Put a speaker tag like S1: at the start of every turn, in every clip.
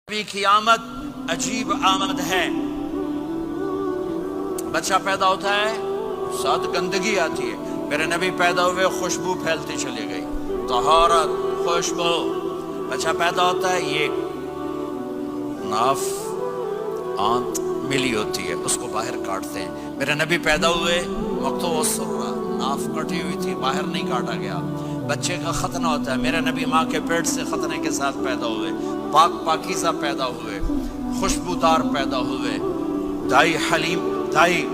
S1: نبی کی آمد عجیب آمد ہے۔ بچہ پیدا ہوتا ہے ساتھ گندگی آتی ہے، میرے نبی پیدا ہوئے خوشبو پھیلتی چلی گئی، طہارت، خوشبو۔ بچہ پیدا ہوتا ہے، یہ ناف آنت ملی ہوتی ہے، اس کو باہر کاٹتے ہیں۔ میرے نبی پیدا ہوئے مقطوع السرہ، ناف کٹی ہوئی تھی، باہر نہیں کاٹا گیا۔ بچے کا ختنہ ہوتا ہے، میرے نبی ماں کے پیٹ سے ختنے کے ساتھ پیدا ہوئے، پاک پاکیزہ پیدا ہوئے، خوشبودار پیدا ہوئے۔ دائی حلیم، دائی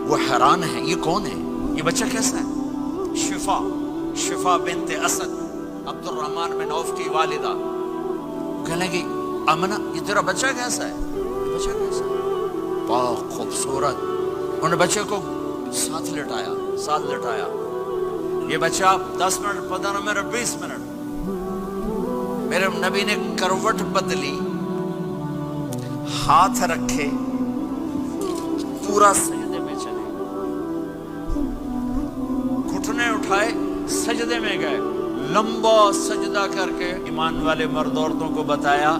S1: وہ حیران ہے، یہ کون ہے، یہ بچہ کیسا ہے؟ شفا بنت اسد، عبد الرحمن بن عوف کی والدہ، کہنے لگی امنہ یہ تیرا بچہ کیسا ہے، یہ بچہ کیسا ہے؟ پاک خوبصورت۔ انہوں نے بچے کو ساتھ لٹایا، یہ بچہ 10 منٹ 15 منٹ 20 منٹ، میرے نبی نے کروٹ بدلی، ہاتھ رکھے، پورا سجدے میں چلے، گھٹنے اٹھائے، سجدے میں گئے، لمبا سجدہ کر کے ایمان والے مرد عورتوں کو بتایا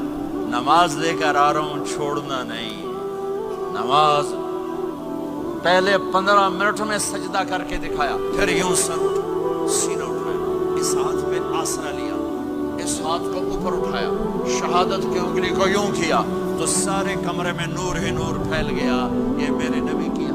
S1: نماز لے کر آ رہا ہوں، چھوڑنا نہیں۔ نماز پہلے 15 منٹ میں سجدہ کر کے دکھایا، پھر یوں سر سینہ اٹھایا، اس ہاتھ پہ آسرا لیا، اس ہاتھ کو اوپر اٹھایا، شہادت کی انگلی کو یوں کیا تو سارے کمرے میں نور ہی نور پھیل گیا۔ یہ میرے نبی کی